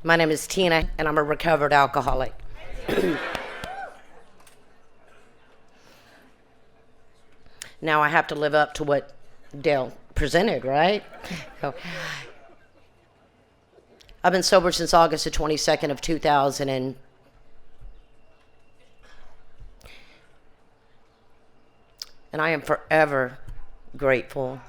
My name is Tina, and I'm a recovered alcoholic. Now I have to live up to what Dale presented, right? So, I've been sober since August the 22nd of 2000, and I am forever grateful.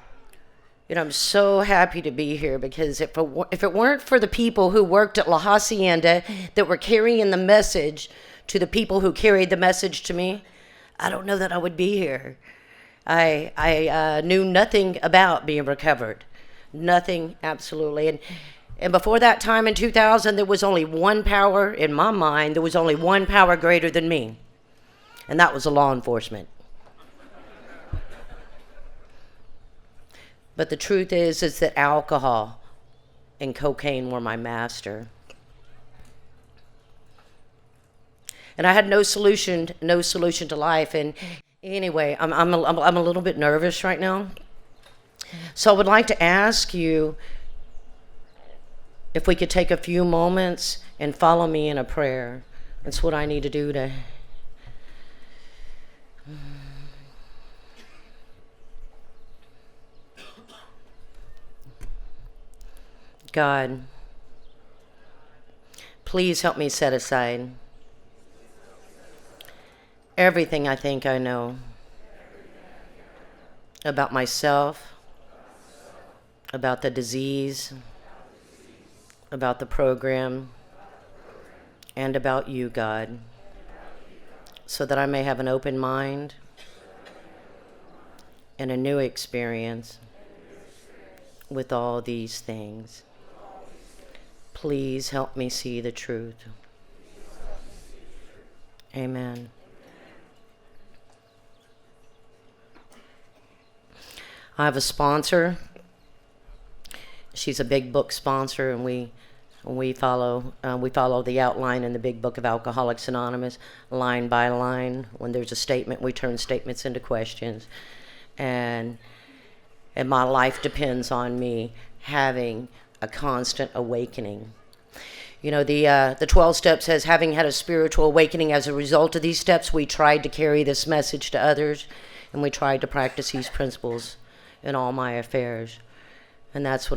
I'm so happy to be here because if it weren't for the people who worked at La Hacienda that were carrying the message to the people who carried the message to me, I don't know that I would be here. I knew nothing about being recovered. Nothing, absolutely. And before that time in 2000, there was only one power in my mind. There was only one power greater than me, and that was the law enforcement. But the truth is that alcohol and cocaine were my master. And I had no solution to life. And anyway, I'm a little bit nervous right now. So I would like to ask you if we could take a few moments and follow me in a prayer. That's what I need to do to... God, please help me set aside everything I think I know about myself, about the disease, about the program, and about you, God, so that I may have an open mind and a new experience with all these things. Please help me see the truth. Amen. I have a sponsor. She's a big book sponsor, and we follow the outline in the big book of Alcoholics Anonymous, line by line. When there's a statement, we turn statements into questions, and my life depends on me having a constant awakening. The 12 steps says, having had a spiritual awakening as a result of these steps, we tried to carry this message to others, and we tried to practice these principles in all my affairs. And that's how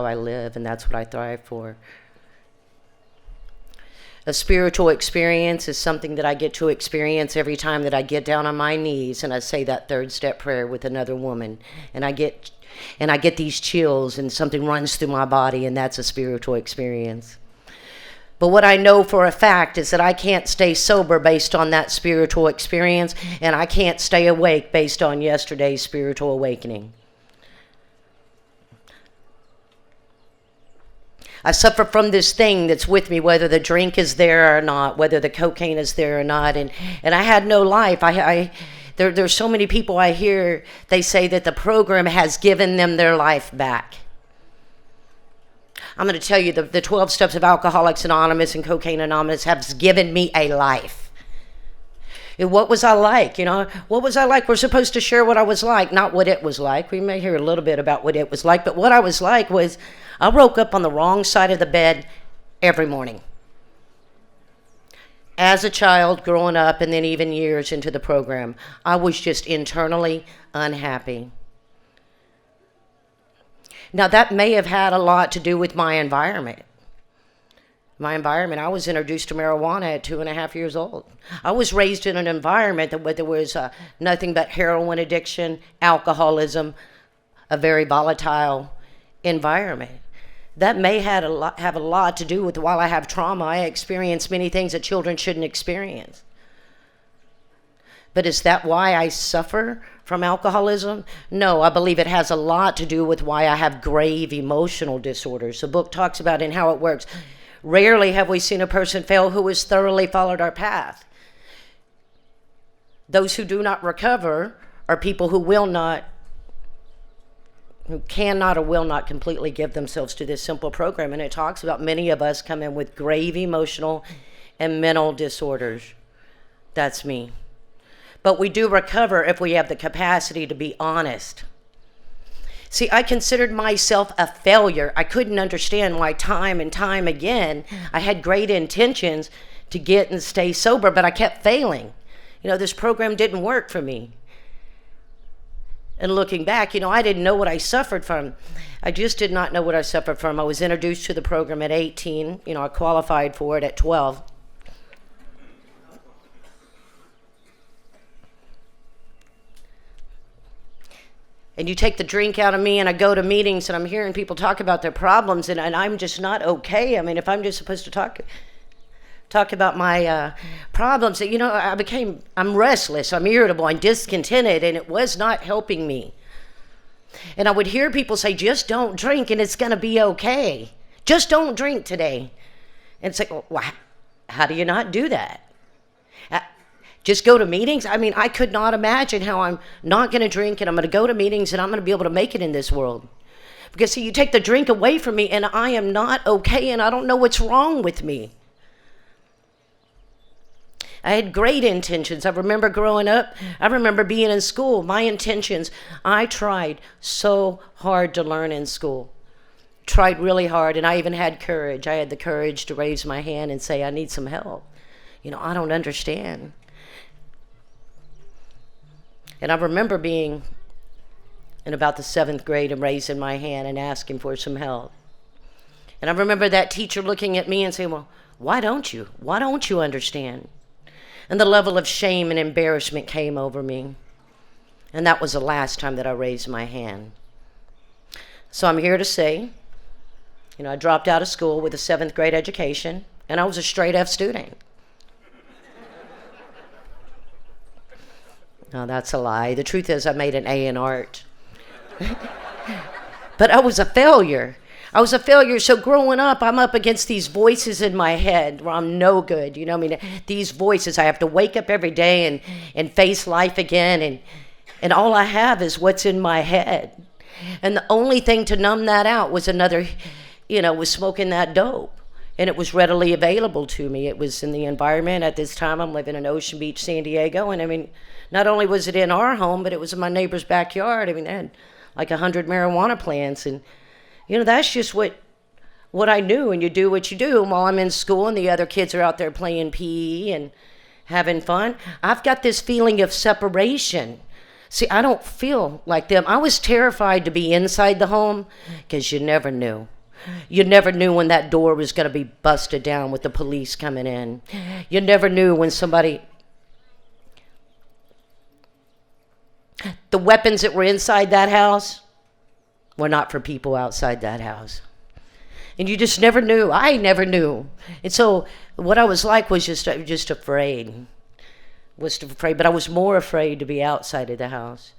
I live, and that's what I thrive for. A spiritual experience is something that I get to experience every time that I get down on my knees and I say that third step prayer with another woman, and I get these chills and something runs through my body, and that's a spiritual experience. But what I know for a fact is that I can't stay sober based on that spiritual experience, and I can't stay awake based on yesterday's spiritual awakening. I suffer from this thing that's with me, whether the drink is there or not, whether the cocaine is there or not, and I had no life. There's so many people I hear, they say that the program has given them their life back. I'm going to tell you, the 12 steps of Alcoholics Anonymous and Cocaine Anonymous have given me a life. What was I like? What was I like? We're supposed to share what I was like, not what it was like. We may hear a little bit about what it was like, but what I was like was I woke up on the wrong side of the bed every morning. As a child, growing up, and then even years into the program, I was just internally unhappy. Now, that may have had a lot to do with my environment. I was introduced to marijuana at 2.5 years old. I was raised in an environment where there was nothing but heroin addiction, alcoholism, a very volatile environment. That may have a lot to do with, while I have trauma, I experience many things that children shouldn't experience. But is that why I suffer from alcoholism? No, I believe it has a lot to do with why I have grave emotional disorders. The book talks about in how it works. Rarely have we seen a person fail who has thoroughly followed our path. Those who do not recover are people who cannot or will not completely give themselves to this simple program. And it talks about many of us come in with grave emotional and mental disorders. That's me. But we do recover if we have the capacity to be honest. See, I considered myself a failure. I couldn't understand why time and time again I had great intentions to get and stay sober, but I kept failing. This program didn't work for me. And looking back, I didn't know what I suffered from. I just did not know what I suffered from. I was introduced to the program at 18. I qualified for it at 12. And you take the drink out of me, and I go to meetings, and I'm hearing people talk about their problems, and I'm just not okay. I mean, if I'm just supposed to talk about my problems, I'm restless, I'm irritable, I'm discontented, and it was not helping me. And I would hear people say, just don't drink, and it's going to be okay. Just don't drink today. And it's like, well, how do you not do that? Just go to meetings? I mean, I could not imagine how I'm not going to drink and I'm going to go to meetings and I'm going to be able to make it in this world. Because, see, you take the drink away from me and I am not okay and I don't know what's wrong with me. I had great intentions. I remember growing up. I remember being in school. My intentions, I tried so hard to learn in school. Tried really hard, and I even had courage. I had the courage to raise my hand and say, I need some help. I don't understand. And I remember being in about the 7th grade and raising my hand and asking for some help. And I remember that teacher looking at me and saying, well, why don't you? Why don't you understand? And the level of shame and embarrassment came over me. And that was the last time that I raised my hand. So I'm here to say, I dropped out of school with a 7th grade education, and I was a straight F student. No, that's a lie. The truth is I made an A in art. But I was a failure. So growing up, I'm up against these voices in my head where I'm no good. These voices, I have to wake up every day and face life again. And all I have is what's in my head. And the only thing to numb that out was was smoking that dope. And it was readily available to me. It was in the environment. At this time, I'm living in Ocean Beach, San Diego. And not only was it in our home, but it was in my neighbor's backyard. They had like 100 marijuana plants. And, that's just what I knew. And you do what you do. While I'm in school and the other kids are out there playing PE and having fun, I've got this feeling of separation. See, I don't feel like them. I was terrified to be inside the home because you never knew. You never knew when that door was going to be busted down with the police coming in. You never knew when the weapons that were inside that house were not for people outside that house. And you just never knew. I never knew. And so what I was like was just afraid. But I was more afraid to be outside of the house,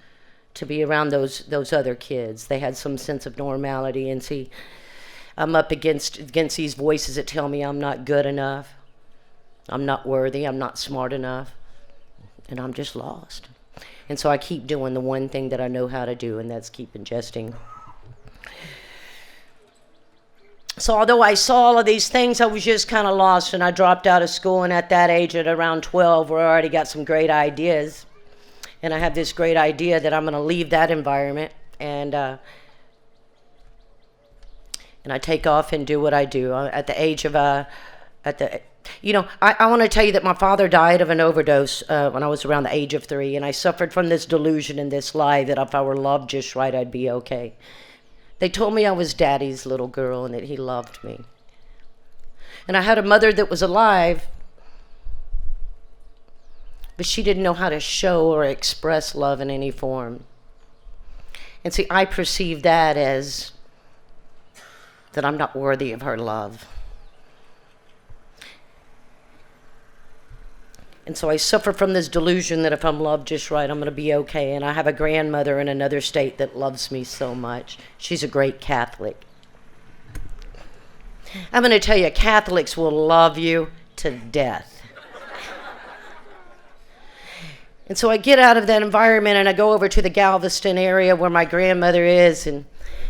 to be around those other kids. They had some sense of normality. And see, I'm up against these voices that tell me I'm not good enough, I'm not worthy, I'm not smart enough, and I'm just lost. And so I keep doing the one thing that I know how to do, and that's keep ingesting. So although I saw all of these things, I was just kind of lost, and I dropped out of school, and at that age, at around 12, where I already got some great ideas, and I have this great idea that I'm going to leave that environment, and I take off and do what I do. At the age of, I want to tell you that my father died of an overdose when I was around the age of 3, and I suffered from this delusion and this lie that if I were loved just right, I'd be okay. They told me I was daddy's little girl and that he loved me. And I had a mother that was alive, but she didn't know how to show or express love in any form. And see, I perceived that as that I'm not worthy of her love. And so I suffer from this delusion that if I'm loved just right, I'm going to be okay. And I have a grandmother in another state that loves me so much. She's a great Catholic. I'm going to tell you, Catholics will love you to death. And so I get out of that environment and I go over to the Galveston area where my grandmother is, and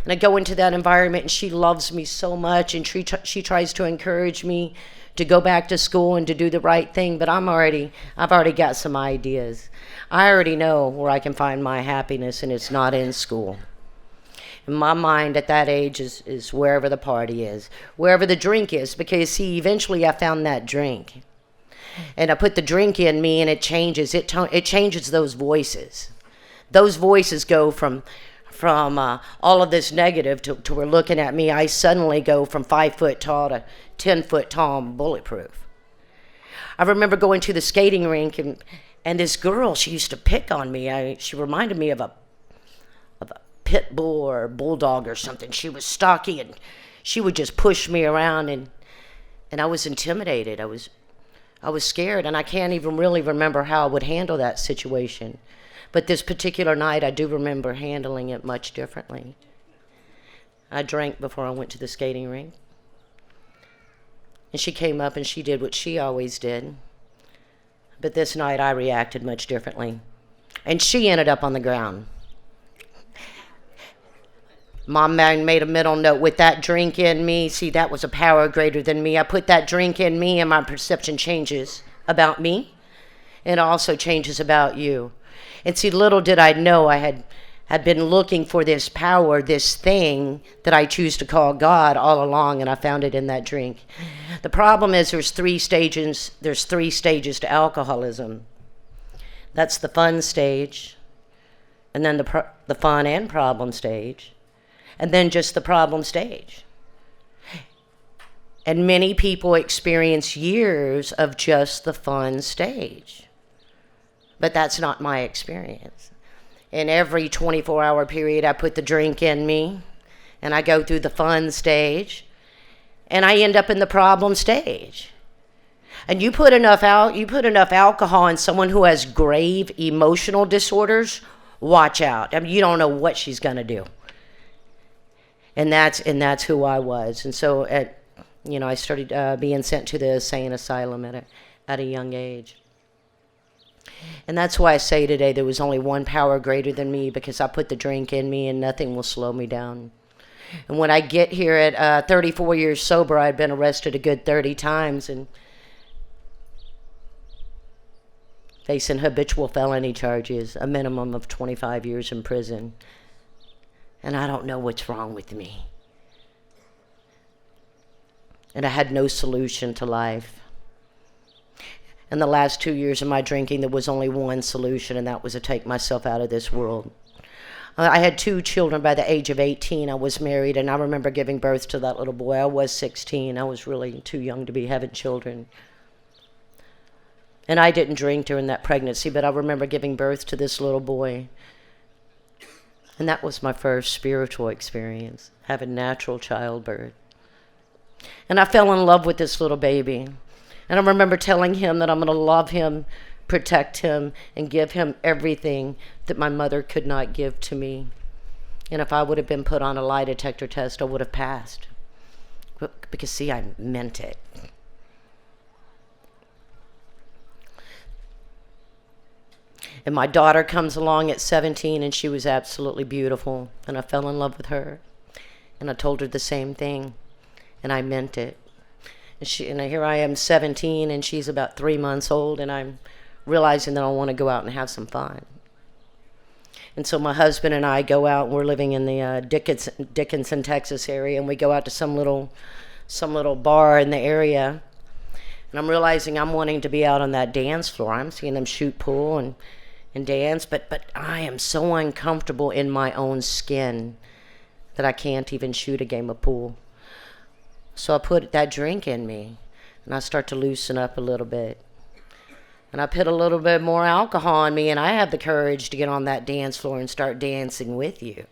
I go into that environment, and she loves me so much, and she tries to encourage me to go back to school and to do the right thing, but I've already got some ideas. I already know where I can find my happiness, and it's not in school. In my mind at that age is wherever the party is, wherever the drink is, because see, eventually I found that drink. And I put the drink in me and it changes. It changes those voices. Those voices go from all of this negative to we're looking at me. I suddenly go from 5 foot tall to 10 foot tall and bulletproof. I remember going to the skating rink and this girl, she used to pick on me. She reminded me of a pit bull or bulldog or something. She was stocky and she would just push me around and I was intimidated. I was scared, and I can't even really remember how I would handle that situation. But this particular night, I do remember handling it much differently. I drank before I went to the skating rink. And she came up and she did what she always did. But this night, I reacted much differently. And she ended up on the ground. Mom made a middle note with that drink in me. See, that was a power greater than me. I put that drink in me and my perception changes about me. It also changes about you. And see, little did I know I had been looking for this power, this thing that I choose to call God all along, and I found it in that drink. The problem is there's three stages to alcoholism. That's the fun stage, and then the fun and problem stage, and then just the problem stage. And many people experience years of just the fun stage. But that's not my experience. In every 24-hour period, I put the drink in me, and I go through the fun stage, and I end up in the problem stage. And you put enough alcohol in someone who has grave emotional disorders, watch out. I mean, you don't know what she's going to do. And that's who I was. And so I started being sent to the insane asylum at a young age. And that's why I say today there was only one power greater than me, because I put the drink in me and nothing will slow me down. And when I get here at 34 years sober, I'd been arrested a good 30 times and facing habitual felony charges, a minimum of 25 years in prison. And I don't know what's wrong with me. And I had no solution to life. In the last 2 years of my drinking, there was only one solution, and that was to take myself out of this world. I had 2 children by the age of 18. I was married, and I remember giving birth to that little boy. I was 16. I was really too young to be having children. And I didn't drink during that pregnancy, but I remember giving birth to this little boy. And that was my first spiritual experience, having natural childbirth. And I fell in love with this little baby. And I remember telling him that I'm going to love him, protect him, and give him everything that my mother could not give to me. And if I would have been put on a lie detector test, I would have passed. Because, see, I meant it. And my daughter comes along at 17, and she was absolutely beautiful. And I fell in love with her. And I told her the same thing. And I meant it. And here I am, 17, and she's about 3 months old, and I'm realizing that I want to go out and have some fun. And so my husband and I go out, and we're living in the Dickinson, Texas area, and we go out to some little bar in the area. And I'm realizing I'm wanting to be out on that dance floor. I'm seeing them shoot pool and dance, but I am so uncomfortable in my own skin that I can't even shoot a game of pool. So I put that drink in me, and I start to loosen up a little bit. And I put a little bit more alcohol in me, and I have the courage to get on that dance floor and start dancing with you.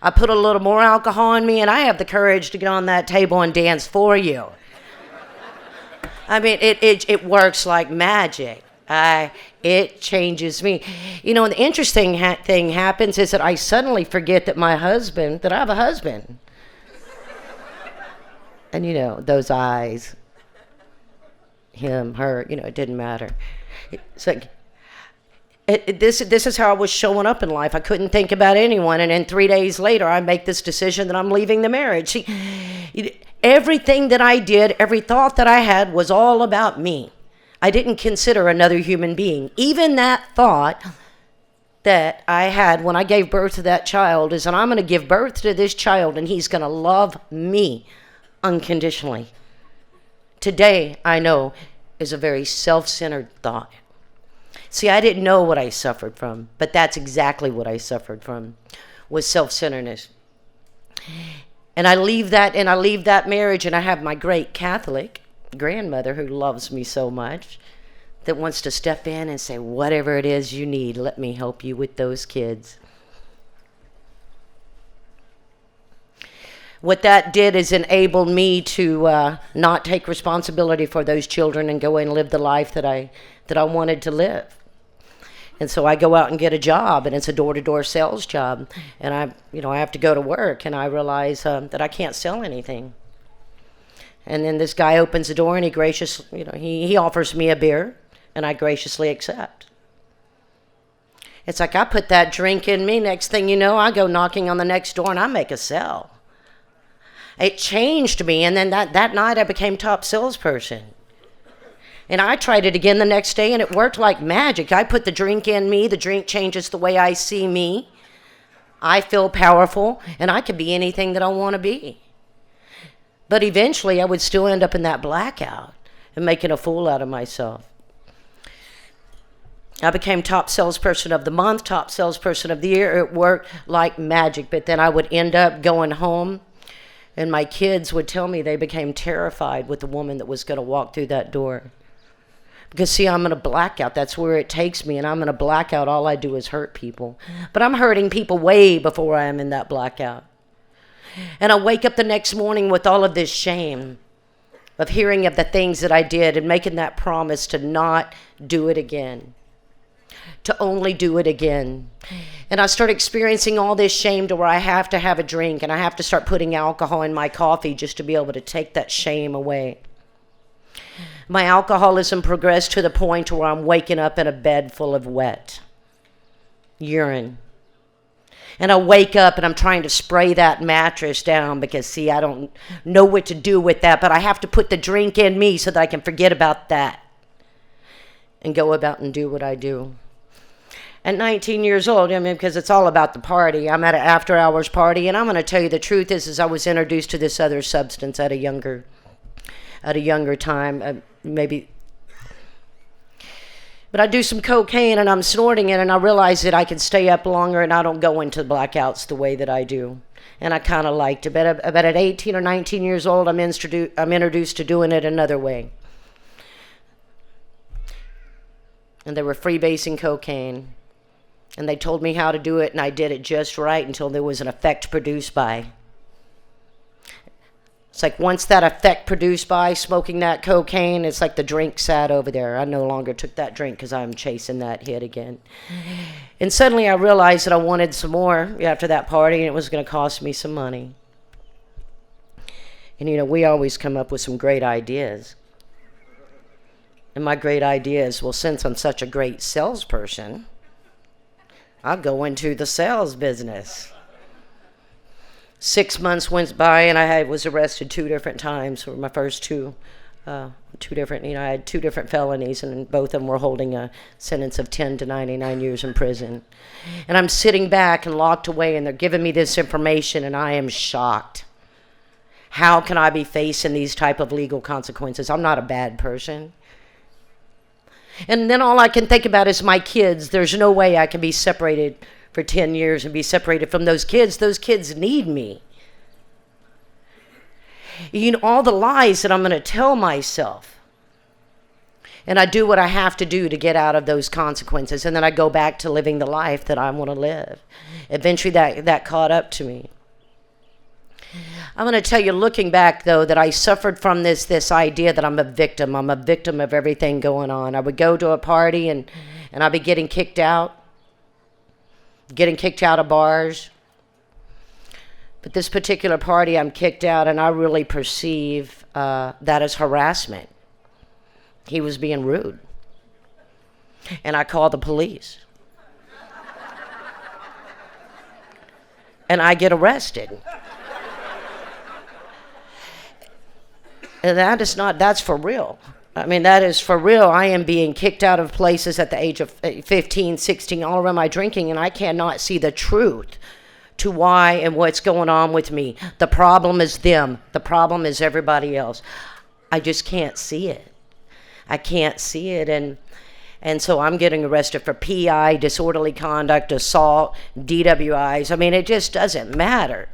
I put a little more alcohol in me, and I have the courage to get on that table and dance for you. I mean, it works like magic. It changes me. You know, and the interesting thing happens is that I suddenly forget that I have a husband. And, you know, those eyes, him, her, you know, it didn't matter. It's like, this is how I was showing up in life. I couldn't think about anyone. And then 3 days later, I make this decision that I'm leaving the marriage. See, everything that I did, every thought that I had was all about me. I didn't consider another human being. Even that thought that I had when I gave birth to that child is that I'm going to give birth to this child and he's going to love me unconditionally. Today, I know, is a very self-centered thought. See, I didn't know what I suffered from, but that's exactly what I suffered from, was self-centeredness. And I leave that marriage, and I have my great Catholic grandmother who loves me so much, that wants to step in and say, whatever it is you need, let me help you with those kids. What that did is enable me to not take responsibility for those children and go and live the life that I wanted to live. And so I go out and get a job, and it's a door-to-door sales job, and I have to go to work, and I realize that I can't sell anything. And then this guy opens the door, and he offers me a beer, and I graciously accept. It's like I put that drink in me. Next thing you know, I go knocking on the next door, and I make a sale. It changed me, and then that night I became top salesperson. And I tried it again the next day, and it worked like magic. I put the drink in me. The drink changes the way I see me. I feel powerful, and I can be anything that I want to be. But eventually, I would still end up in that blackout and making a fool out of myself. I became top salesperson of the month, top salesperson of the year. It worked like magic, but then I would end up going home, and my kids would tell me they became terrified with the woman that was going to walk through that door. Because, see, I'm in a blackout. That's where it takes me, and I'm in a blackout. All I do is hurt people. But I'm hurting people way before I am in that blackout. And I wake up the next morning with all of this shame of hearing of the things that I did and making that promise to not do it again, to only do it again. And I start experiencing all this shame to where I have to have a drink, and I have to start putting alcohol in my coffee just to be able to take that shame away. My alcoholism progressed to the point where I'm waking up in a bed full of wet urine. And I wake up and I'm trying to spray that mattress down because, see, I don't know what to do with that, but I have to put the drink in me so that I can forget about that and go about and do what I do. At 19 years old, because it's all about the party, I'm at an after-hours party, and I'm going to tell you the truth is I was introduced to this other substance at a younger time, maybe. But I do some cocaine, and I'm snorting it, and I realize that I can stay up longer, and I don't go into blackouts the way that I do. And I kind of liked it. But at 18 or 19 years old, I'm introduced to doing it another way. And they were freebasing cocaine. And they told me how to do it, and I did it just right until there was an effect produced by. It's like once that effect produced by smoking that cocaine, it's like the drink sat over there. I no longer took that drink because I'm chasing that hit again. And suddenly I realized that I wanted some more after that party, and it was going to cost me some money. And, we always come up with some great ideas. And my great idea is, well, since I'm such a great salesperson, I'll go into the sales business. 6 months went by, and I was arrested 2 different times for my first two different, I had 2 different felonies, and both of them were holding a sentence of 10 to 99 years in prison. And I'm sitting back and locked away, and they're giving me this information, and I am shocked. How can I be facing these type of legal consequences? I'm not a bad person. And then all I can think about is my kids. There's no way I can be separated for 10 years and be separated from those kids. Those kids need me. All the lies that I'm going to tell myself. And I do what I have to do to get out of those consequences. And then I go back to living the life that I want to live. Eventually that caught up to me. I'm going to tell you, looking back, though, that I suffered from this idea that I'm a victim. I'm a victim of everything going on. I would go to a party, and I'd be getting kicked out of bars. But this particular party, I'm kicked out, and I really perceive that as harassment. He was being rude. And I call the police. And I get arrested. And that's for real. I mean, that is for real. I am being kicked out of places at the age of 15, 16, all around my drinking, and I cannot see the truth to why and what's going on with me. The problem is them. The problem is everybody else. I just can't see it. I can't see it. And so I'm getting arrested for PI, disorderly conduct, assault, DWIs. I mean, it just doesn't matter.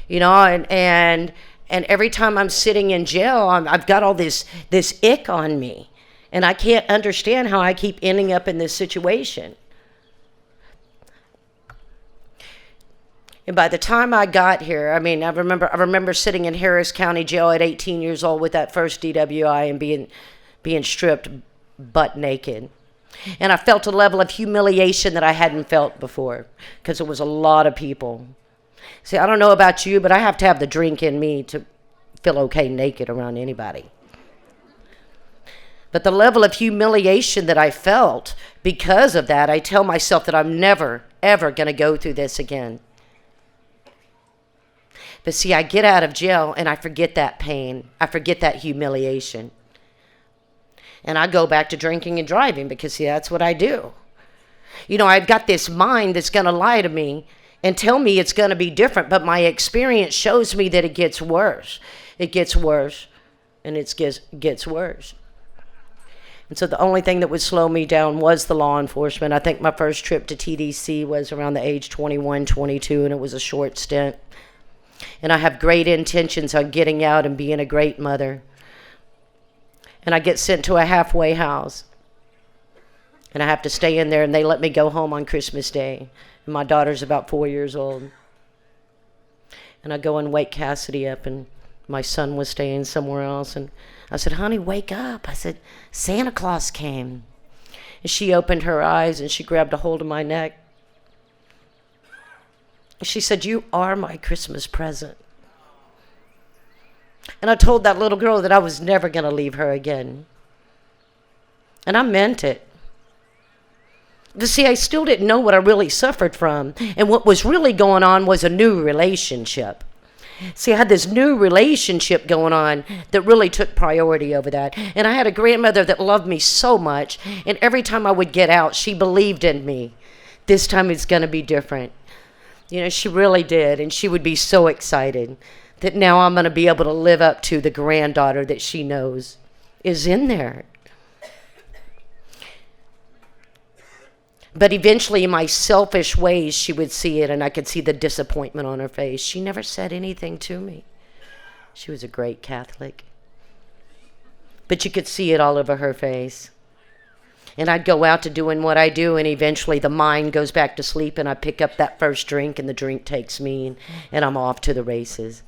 You know, and every time I'm sitting in jail, I've got all this ick on me. And I can't understand how I keep ending up in this situation. And by the time I got here, I mean, I remember sitting in Harris County Jail at 18 years old with that first DWI and being stripped butt naked. And I felt a level of humiliation that I hadn't felt before because it was a lot of people. See, I don't know about you, but I have to have the drink in me to feel okay naked around anybody. But the level of humiliation that I felt because of that, I tell myself that I'm never, ever going to go through this again. But see, I get out of jail and I forget that pain. I forget that humiliation. And I go back to drinking and driving because, see, that's what I do. You know, I've got this mind that's going to lie to me and tell me it's going to be different, but my experience shows me that it gets worse. It gets worse, and it gets worse. And so the only thing that would slow me down was the law enforcement. I think my first trip to TDC was around the age 21, 22, and it was a short stint. And I have great intentions on getting out and being a great mother. And I get sent to a halfway house. And I have to stay in there, and they let me go home on Christmas Day. And my daughter's about 4 years old. And I go and wake Cassidy up, and my son was staying somewhere else. And I said, honey, wake up. I said, Santa Claus came. And she opened her eyes, and she grabbed a hold of my neck. She said, you are my Christmas present. And I told that little girl that I was never going to leave her again. And I meant it. You see, I still didn't know what I really suffered from. And what was really going on was a new relationship. See, I had this new relationship going on that really took priority over that. And I had a grandmother that loved me so much. And every time I would get out, she believed in me. This time it's going to be different. You know, she really did. And she would be so excited that now I'm going to be able to live up to the granddaughter that she knows is in there. But eventually in my selfish ways, she would see it, and I could see the disappointment on her face. She never said anything to me. She was a great Catholic. But you could see it all over her face. And I'd go out to doing what I do, and eventually the mind goes back to sleep, and I pick up that first drink, and the drink takes me, and I'm off to the races.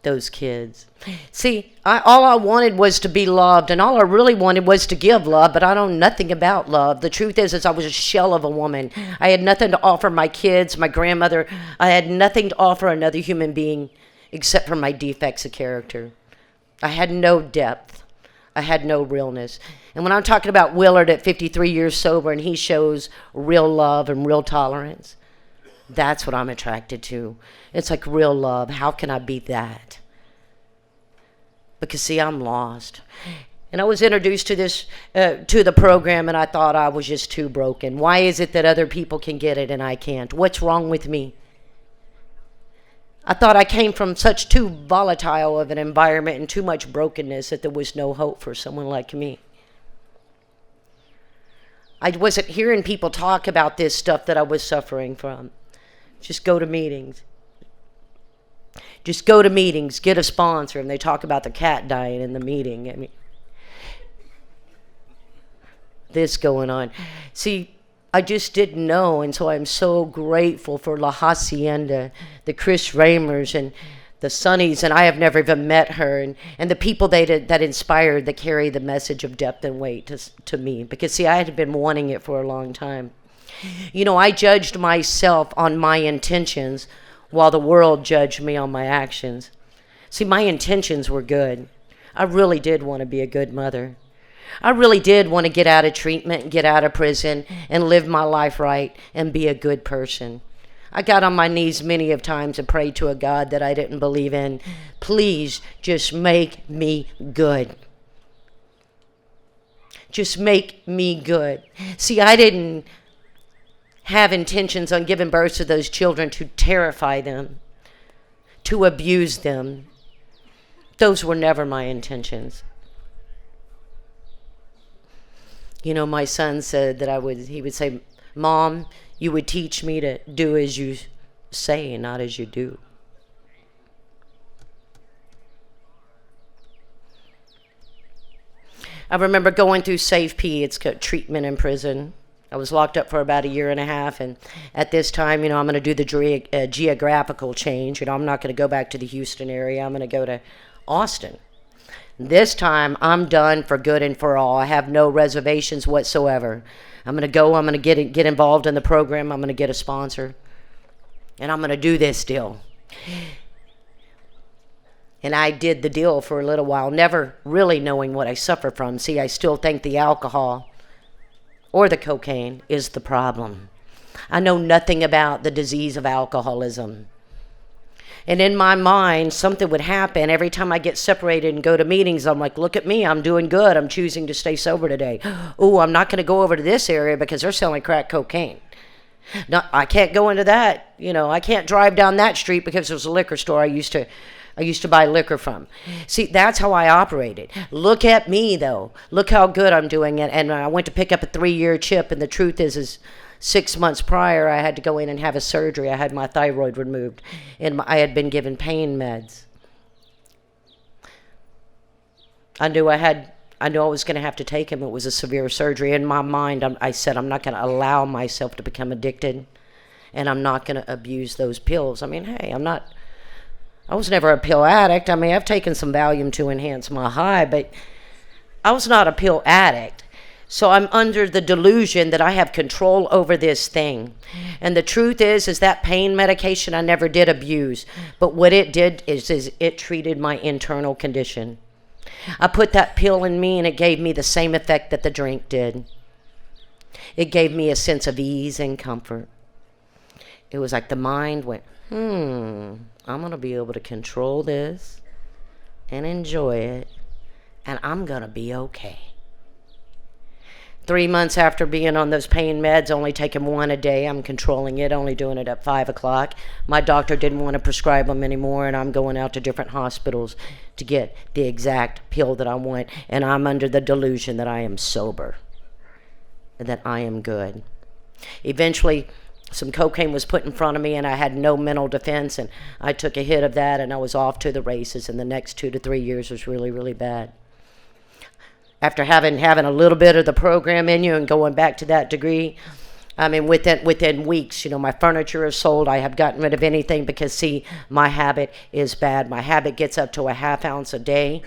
Those kids. See, all I wanted was to be loved, and all I really wanted was to give love, but I know nothing about love. The truth is I was a shell of a woman. I had nothing to offer my kids, my grandmother. I had nothing to offer another human being except for my defects of character. I had no depth. I had no realness. And when I'm talking about Willard at 53 years sober and he shows real love and real tolerance, that's what I'm attracted to. It's like real love. How can I be that? Because, see, I'm lost. And I was introduced to this, to the program, and I thought I was just too broken. Why is it that other people can get it and I can't? What's wrong with me? I thought I came from such too volatile of an environment and too much brokenness that there was no hope for someone like me. I wasn't hearing people talk about this stuff that I was suffering from. Just go to meetings. Just go to meetings, get a sponsor, and they talk about the cat dying in the meeting. I mean, this going on. See, I just didn't know, and so I'm so grateful for La Hacienda, the Chris Ramers, and the Sunnies, and I have never even met her, and the people that inspired, that carry the message of depth and weight to me. Because, see, I had been wanting it for a long time. You know, I judged myself on my intentions while the world judged me on my actions. See, my intentions were good. I really did want to be a good mother. I really did want to get out of treatment and get out of prison and live my life right and be a good person. I got on my knees many of times and prayed to a God that I didn't believe in. Please just make me good. Just make me good. See, I didn't have intentions on giving birth to those children to terrify them, to abuse them. Those were never my intentions. You know, my son said that he would say, Mom, you would teach me to do as you say and not as you do. I remember going through Safe P, it's got treatment in prison. I was locked up for about 1.5 years, and at this time, you know, I'm going to do the geographical change. You know, I'm not going to go back to the Houston area. I'm going to go to Austin. This time, I'm done for good and for all. I have no reservations whatsoever. I'm going to go. I'm going to get involved in the program. I'm going to get a sponsor, and I'm going to do this deal. And I did the deal for a little while, never really knowing what I suffer from. See, I still think the alcohol or the cocaine is the problem. I know nothing about the disease of alcoholism. And in my mind, something would happen. Every time I get separated and go to meetings, I'm like, look at me, I'm doing good. I'm choosing to stay sober today. Oh, I'm not going to go over to this area because they're selling crack cocaine. No, I can't go into that. You know, I can't drive down that street because there's a liquor store I used to buy liquor from. See, that's how I operated. Look at me, though. Look how good I'm doing it. And I went to pick up a 3-year chip, and the truth is 6 months prior, I had to go in and have a surgery. I had my thyroid removed, and I had been given pain meds. I knew I was going to have to take them. It was a severe surgery. In my mind, I said, I'm not going to allow myself to become addicted, and I'm not going to abuse those pills. I mean, hey, I was never a pill addict. I mean, I've taken some Valium to enhance my high, but I was not a pill addict. So I'm under the delusion that I have control over this thing. And the truth is that pain medication I never did abuse. But what it did is it treated my internal condition. I put that pill in me, and it gave me the same effect that the drink did. It gave me a sense of ease and comfort. It was like the mind went, I'm going to be able to control this and enjoy it, and I'm going to be okay. 3 months after being on those pain meds, only taking one a day, I'm controlling it, only doing it at 5 o'clock. My doctor didn't want to prescribe them anymore, and I'm going out to different hospitals to get the exact pill that I want, and I'm under the delusion that I am sober and that I am good. Eventually, some cocaine was put in front of me, and I had no mental defense, and I took a hit of that, and I was off to the races, and the next 2 to 3 years was really, really bad. After having a little bit of the program in you and going back to that degree, I mean, within weeks, you know, my furniture is sold. I have gotten rid of anything because, see, my habit is bad. My habit gets up to a ½ ounce a day.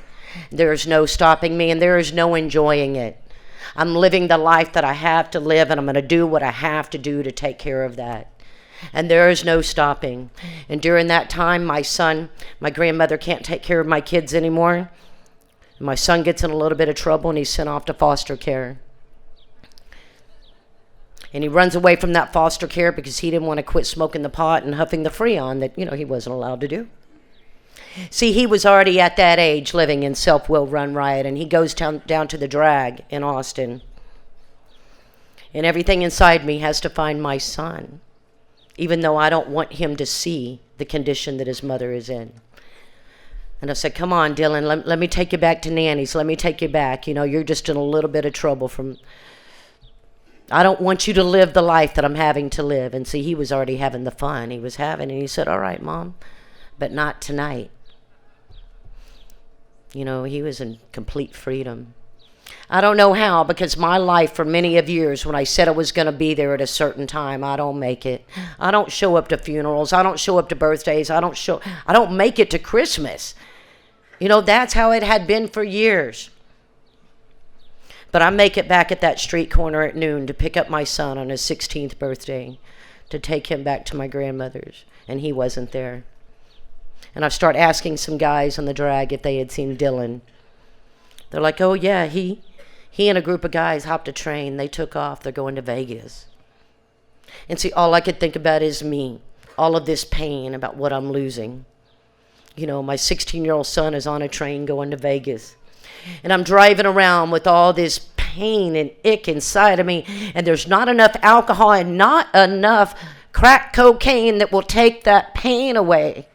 There is no stopping me, and there is no enjoying it. I'm living the life that I have to live, and I'm going to do what I have to do to take care of that. And there is no stopping. And during that time, my grandmother can't take care of my kids anymore. My son gets in a little bit of trouble, and he's sent off to foster care. And he runs away from that foster care because he didn't want to quit smoking the pot and huffing the Freon that, you know, he wasn't allowed to do. See, he was already at that age living in self-will run riot, and he goes down to the drag in Austin. And everything inside me has to find my son, even though I don't want him to see the condition that his mother is in. And I said, come on, Dylan, let me take you back to Nanny's. Let me take you back. You know, you're just in a little bit of trouble I don't want you to live the life that I'm having to live. And see, he was already having the fun he was having. And he said, all right, Mom, but not tonight. You know, he was in complete freedom. I don't know how, because my life for many of years, when I said I was going to be there at a certain time, I don't make it. I don't show up to funerals. I don't show up to birthdays. I don't make it to Christmas. You know, that's how it had been for years. But I make it back at that street corner at noon to pick up my son on his 16th birthday, to take him back to my grandmother's, and he wasn't there. And I start asking some guys on the drag if they had seen Dylan. They're like, oh yeah, he and a group of guys hopped a train. They took off. They're going to Vegas. And see, all I could think about is me. all of this pain about what I'm losing. You know, my 16-year-old son is on a train going to Vegas. And I'm driving around with all this pain and ick inside of me. And there's not enough alcohol and not enough crack cocaine that will take that pain away.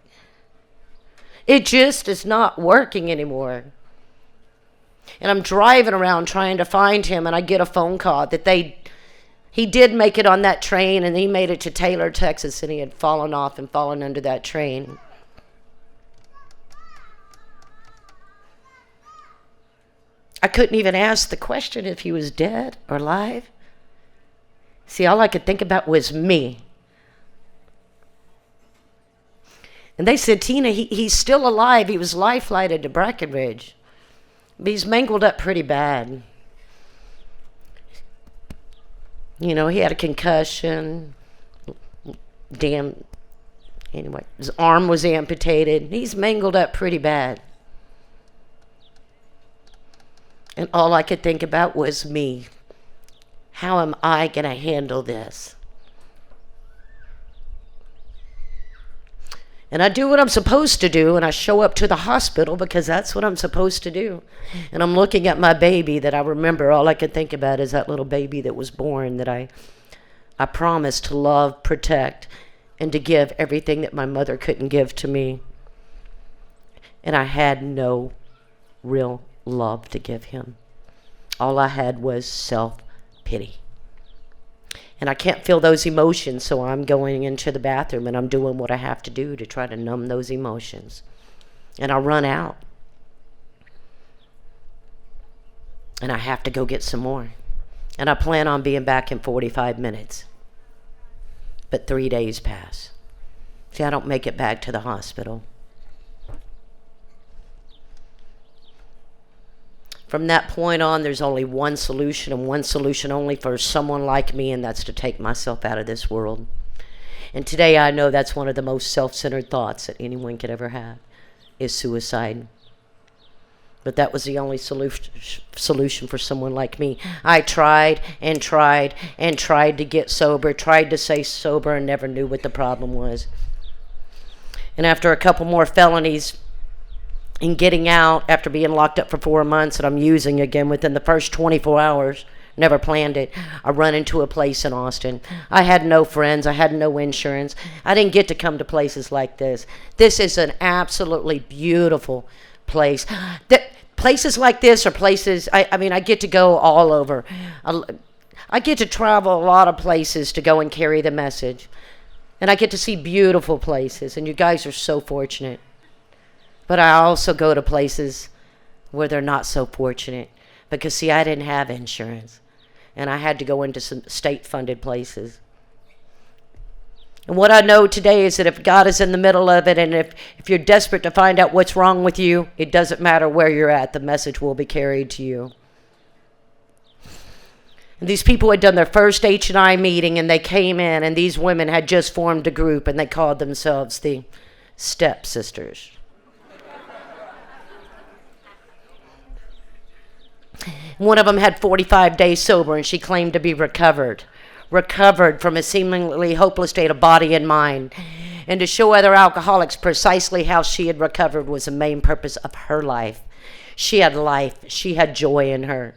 It just is not working anymore. And I'm driving around trying to find him, and I get a phone call that he did make it on that train, and he made it to Taylor, Texas, and he had fallen off and fallen under that train. I couldn't even ask the question if he was dead or alive. See, all I could think about was me. And they said, Tina, he's still alive. He was life-flighted to Breckenridge. But he's mangled up pretty bad. You know, he had a concussion. Anyway, his arm was amputated. He's mangled up pretty bad. And all I could think about was me. How am I going to handle this? And I do what I'm supposed to do, and I show up to the hospital because that's what I'm supposed to do. And I'm looking at my baby that I remember. All I could think about is that little baby that was born that I promised to love, protect, and to give everything that my mother couldn't give to me. And I had no real love to give him. All I had was self-pity. And I can't feel those emotions, so I'm going into the bathroom and I'm doing what I have to do to try to numb those emotions. And I run out. And I have to go get some more. And I plan on being back in 45 minutes. But 3 days pass. See, I don't make it back to the hospital. From that point on, there's only one solution, and one solution only for someone like me, and that's to take myself out of this world. And today I know that's one of the most self-centered thoughts that anyone could ever have, is suicide. But that was the only solution for someone like me. I tried and tried and tried to get sober, tried to stay sober, and never knew what the problem was. And after a couple more felonies, and getting out after being locked up for 4 months, and I'm using again within the first 24 hours, never planned it, I run into a place in Austin. I had no friends. I had no insurance. I didn't get to come to places like this. This is an absolutely beautiful place. Places like this are places, I mean, I get to go all over. I get to travel a lot of places to go and carry the message. And I get to see beautiful places, and you guys are so fortunate. But I also go to places where they're not so fortunate. Because, see, I didn't have insurance. And I had to go into some state-funded places. And what I know today is that if God is in the middle of it, and if you're desperate to find out what's wrong with you, it doesn't matter where you're at. The message will be carried to you. And these people had done their first H&I meeting, and they came in, and these women had just formed a group, and they called themselves the Stepsisters. One of them had 45 days sober, and she claimed to be recovered from a seemingly hopeless state of body and mind. And to show other alcoholics precisely how she had recovered was the main purpose of her life. She had life. She had joy in her.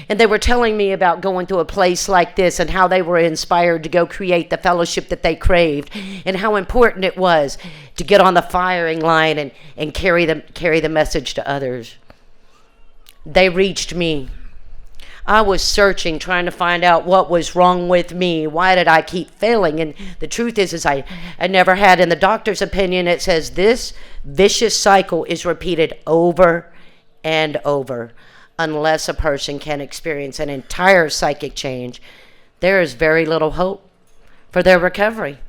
And they were telling me about going to a place like this and how they were inspired to go create the fellowship that they craved, and how important it was to get on the firing line and carry the message to others. They reached me. I was searching, trying to find out what was wrong with me. Why did I keep failing? And the truth is I never had. In the doctor's opinion, it says this vicious cycle is repeated over and over. Unless a person can experience an entire psychic change, there is very little hope for their recovery.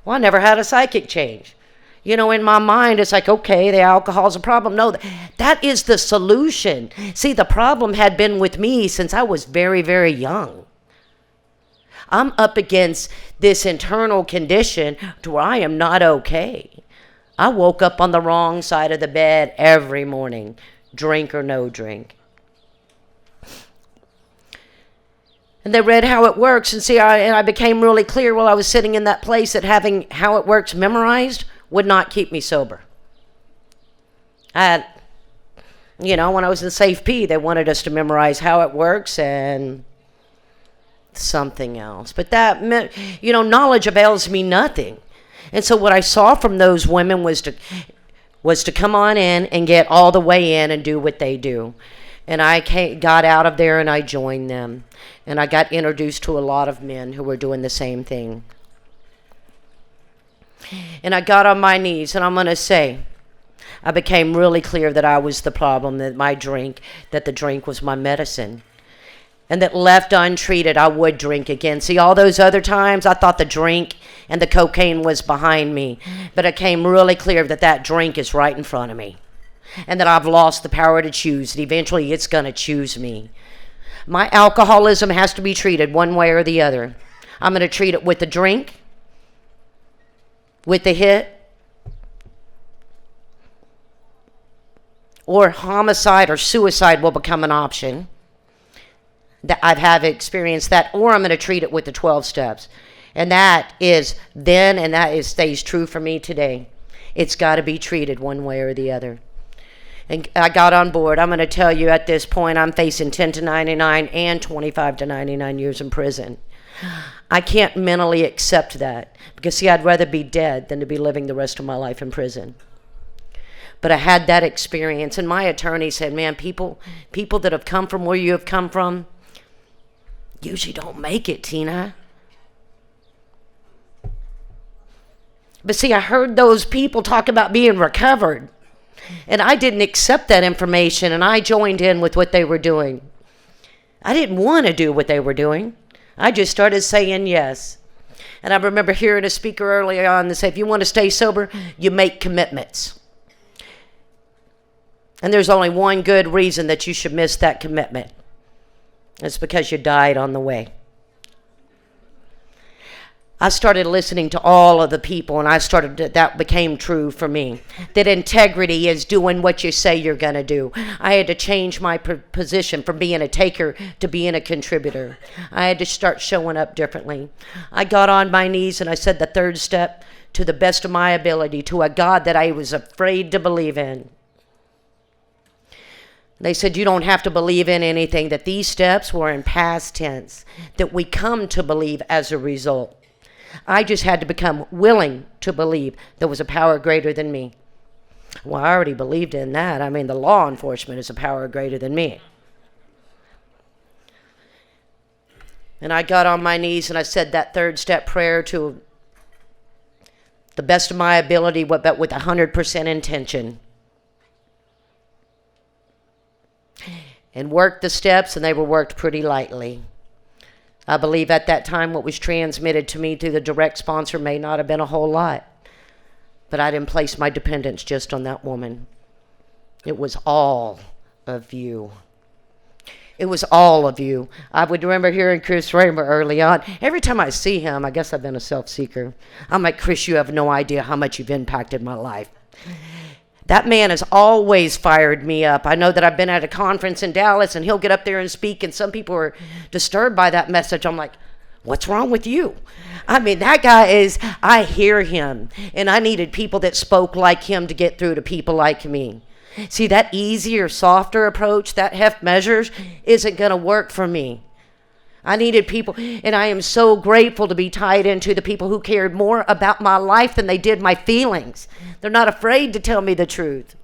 Well, I never had a psychic change. You know, in my mind, it's like, okay, the alcohol's a problem. No, that is the solution. See, the problem had been with me since I was very, very young. I'm up against this internal condition to where I am not okay. I woke up on the wrong side of the bed every morning, drink or no drink. And they read How It Works. And see, I became really clear while I was sitting in that place that having How It Works memorized would not keep me sober. When I was in Safe P, they wanted us to memorize How It Works and something else. But that meant, knowledge avails me nothing. And so what I saw from those women was to come on in and get all the way in and do what they do. And I got out of there and I joined them. And I got introduced to a lot of men who were doing the same thing. And I got on my knees, and I'm going to say, I became really clear that I was the problem, that the drink was my medicine. And that left untreated, I would drink again. See, all those other times, I thought the drink and the cocaine was behind me. But it came really clear that drink is right in front of me. And that I've lost the power to choose. That eventually it's going to choose me. My alcoholism has to be treated one way or the other. I'm going to treat it with the drink, with the hit, or homicide or suicide will become an option. That I've experienced that, or I'm going to treat it with the 12 steps. And that is then, and that stays true for me today. It's got to be treated one way or the other. And I got on board. I'm going to tell you at this point, I'm facing 10 to 99 and 25 to 99 years in prison. I can't mentally accept that. Because, see, I'd rather be dead than to be living the rest of my life in prison. But I had that experience. And my attorney said, man, people that have come from where you have come from usually don't make it, Tina. But see, I heard those people talk about being recovered. And I didn't accept that information, and I joined in with what they were doing. I didn't want to do what they were doing. I just started saying yes. And I remember hearing a speaker early on that said, if you want to stay sober, you make commitments. And there's only one good reason that you should miss that commitment. It's because you died on the way. I started listening to all of the people, and that became true for me. That integrity is doing what you say you're going to do. I had to change my position from being a taker to being a contributor. I had to start showing up differently. I got on my knees and I said the third step, to the best of my ability, to a God that I was afraid to believe in. They said, you don't have to believe in anything, that these steps were in past tense, that we come to believe as a result. I just had to become willing to believe there was a power greater than me. Well, I already believed in that. I mean, the law enforcement is a power greater than me. And I got on my knees and I said that third step prayer to the best of my ability, but with 100% intention. And worked the steps, and they were worked pretty lightly. I believe at that time what was transmitted to me through the direct sponsor may not have been a whole lot. But I didn't place my dependence just on that woman. It was all of you. It was all of you. I would remember hearing Chris Raymer early on. Every time I see him, I guess I've been a self-seeker. I'm like, Chris, you have no idea how much you've impacted my life. That man has always fired me up. I know that I've been at a conference in Dallas, and he'll get up there and speak, and some people are disturbed by that message. I'm like, what's wrong with you? I mean, that guy I hear him, and I needed people that spoke like him to get through to people like me. See, that easier, softer approach, that half measures, isn't going to work for me. I needed people, and I am so grateful to be tied into the people who cared more about my life than they did my feelings. They're not afraid to tell me the truth.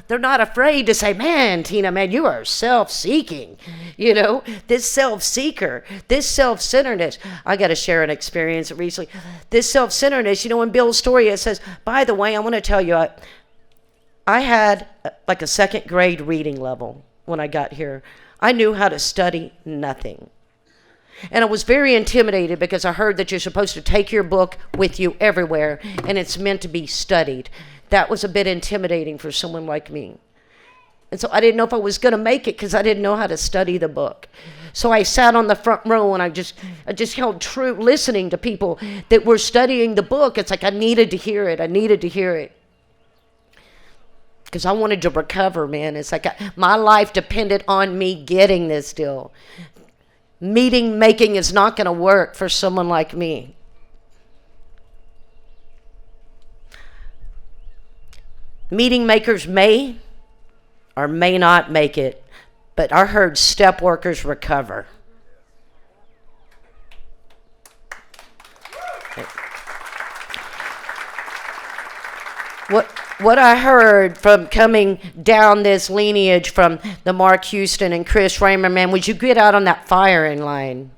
They're not afraid to say, man, Tina, man, you are self-seeking. You know, this self-seeker, this self-centeredness. I got to share an experience recently. This self-centeredness, in Bill's story, it says, by the way, I want to tell you, I had like a second grade reading level when I got here. I knew how to study nothing. And I was very intimidated because I heard that you're supposed to take your book with you everywhere, and it's meant to be studied. That was a bit intimidating for someone like me. And so I didn't know if I was going to make it because I didn't know how to study the book. So I sat on the front row, and I just held true, listening to people that were studying the book. It's like I needed to hear it. I needed to hear it. Because I wanted to recover, man. It's like my life depended on me getting this deal. Meeting making is not going to work for someone like me. Meeting makers may or may not make it, but I heard step workers recover. What I heard from coming down this lineage from the Mark Houston and Chris Raymer, man, was you get out on that firing line.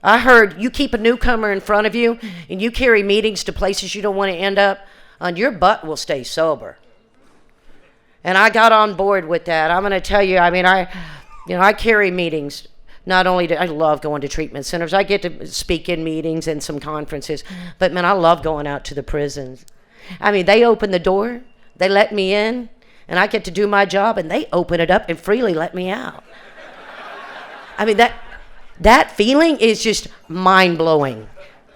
I heard you keep a newcomer in front of you and you carry meetings to places you don't want to end up, and your butt will stay sober. And I got on board with that. I'm going to tell you, I mean, I carry meetings. Not only do I love going to treatment centers, I get to speak in meetings and some conferences, but man, I love going out to the prisons. I mean, they open the door, they let me in, and I get to do my job, and they open it up and freely let me out. I mean, that feeling is just mind-blowing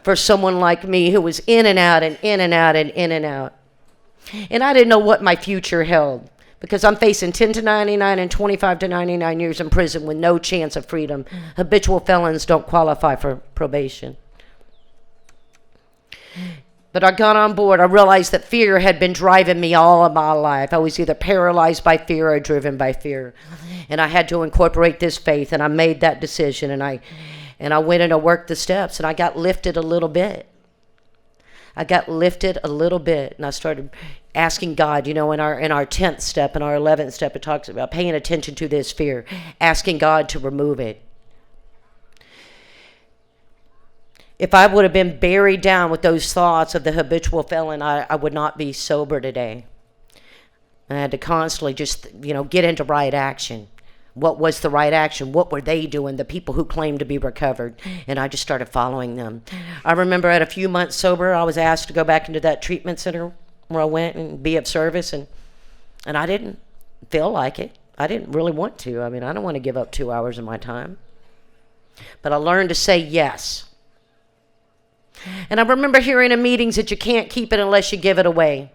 for someone like me who was in and out and in and out and in and out. And I didn't know what my future held, because I'm facing 10 to 99 and 25 to 99 years in prison with no chance of freedom. Habitual felons don't qualify for probation. But I got on board. I realized that fear had been driving me all of my life. I was either paralyzed by fear or driven by fear. And I had to incorporate this faith, and I made that decision, and I went and I worked the steps, and I got lifted a little bit. And I started asking God, in our 10th step and our 11th step, it talks about paying attention to this fear, asking God to remove it. If I would have been buried down with those thoughts of the habitual felon, I would not be sober today. I had to constantly just, get into right action. What was the right action? What were they doing, the people who claimed to be recovered? And I just started following them. I remember at a few months sober, I was asked to go back into that treatment center where I went and be of service, and I didn't feel like it. I didn't really want to. I mean, I don't want to give up 2 hours of my time. But I learned to say yes. And I remember hearing in meetings that you can't keep it unless you give it away.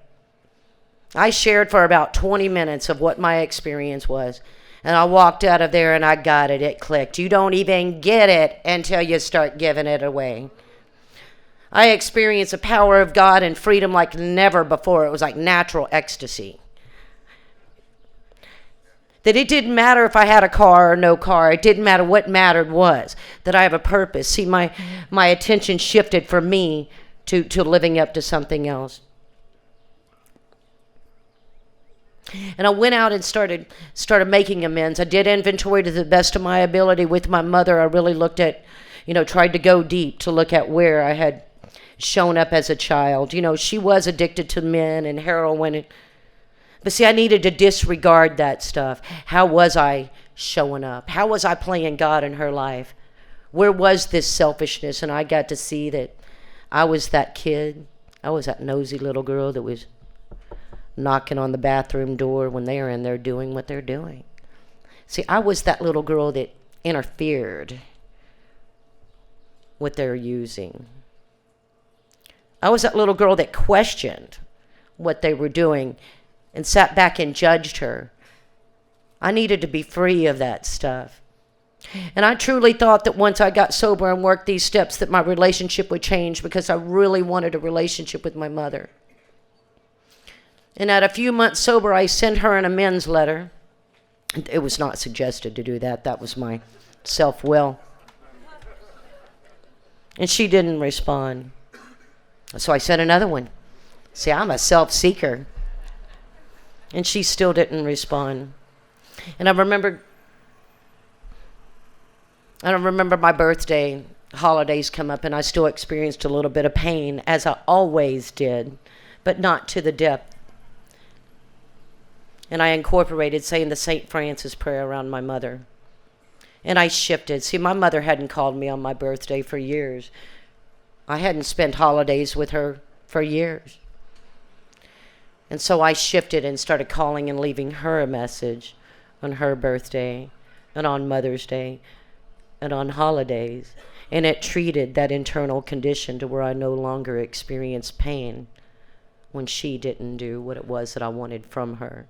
I shared for about 20 minutes of what my experience was. And I walked out of there and I got it. It clicked. You don't even get it until you start giving it away. I experienced the power of God and freedom like never before. It was like natural ecstasy. That it didn't matter if I had a car or no car. It didn't matter. What mattered was that I have a purpose. See, my attention shifted from me to living up to something else. And I went out and started making amends. I did inventory to the best of my ability with my mother. I really looked at, tried to go deep to look at where I had shown up as a child. She was addicted to men and heroin. But see, I needed to disregard that stuff. How was I showing up? How was I playing God in her life? Where was this selfishness? And I got to see that I was that kid. I was that nosy little girl that was knocking on the bathroom door when they're in there doing what they're doing. See, I was that little girl that interfered with their using. I was that little girl that questioned what they were doing and sat back and judged her. I needed to be free of that stuff. And I truly thought that once I got sober and worked these steps that my relationship would change, because I really wanted a relationship with my mother. And at a few months sober, I sent her an amends letter. It was not suggested to do that. That was my self-will. And she didn't respond. So I sent another one. See, I'm a self-seeker. And she still didn't respond. And I remember my birthday, holidays come up, and I still experienced a little bit of pain, as I always did, but not to the depth. And I incorporated saying the St. Francis prayer around my mother. And I shifted. See, my mother hadn't called me on my birthday for years. I hadn't spent holidays with her for years. And so I shifted and started calling and leaving her a message on her birthday and on Mother's Day and on holidays. And it treated that internal condition to where I no longer experienced pain when she didn't do what it was that I wanted from her.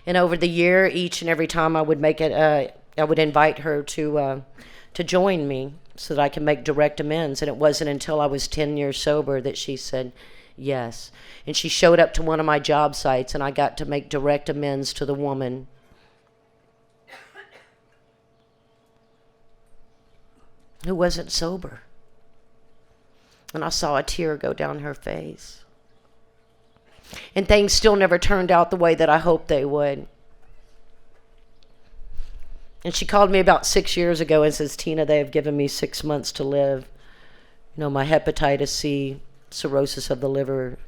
And over the year, each and every time I would make it I would invite her to join me so that I can make direct amends. And it wasn't until I was 10 years sober that she said yes. And she showed up to one of my job sites, and I got to make direct amends to the woman. Who wasn't sober. And I saw a tear go down her face. And things still never turned out the way that I hoped they would. And she called me about 6 years ago and says, Tina, they have given me 6 months to live. You know, my hepatitis C, cirrhosis of the liver,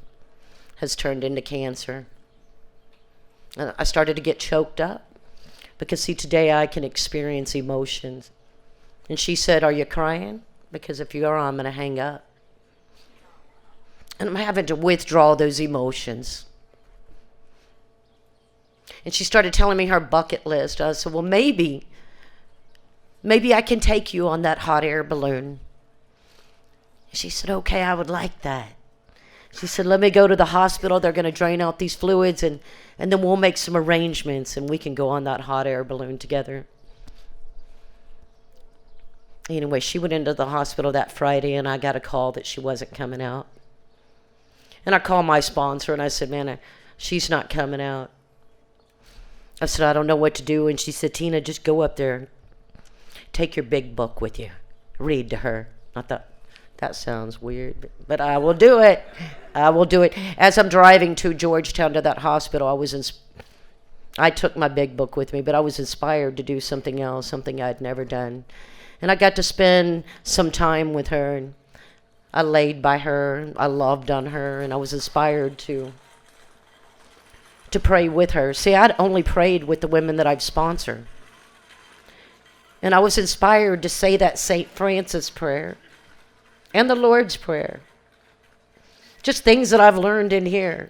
has turned into cancer. And I started to get choked up because, see, today I can experience emotions. And she said, are you crying? Because if you are, I'm going to hang up. And I'm having to withdraw those emotions. And she started telling me her bucket list. I said, well, maybe I can take you on that hot air balloon. She said, okay, I would like that. She said, let me go to the hospital. They're going to drain out these fluids, and then we'll make some arrangements, and we can go on that hot air balloon together. Anyway, she went into the hospital that Friday, and I got a call that she wasn't coming out. And I called my sponsor, and I said, man, she's not coming out. I said, I don't know what to do. And she said, Tina, just go up there. Take your big book with you. Read to her. I thought, that sounds weird, but I will do it. I will do it. As I'm driving to Georgetown to that hospital, I took my big book with me, but I was inspired to do something else, something I'd never done. And I got to spend some time with her, and I laid by her. I loved on her, and I was inspired to pray with her. See, I'd only prayed with the women that I've sponsored. And I was inspired to say that St. Francis prayer and the Lord's Prayer. Just things that I've learned in here.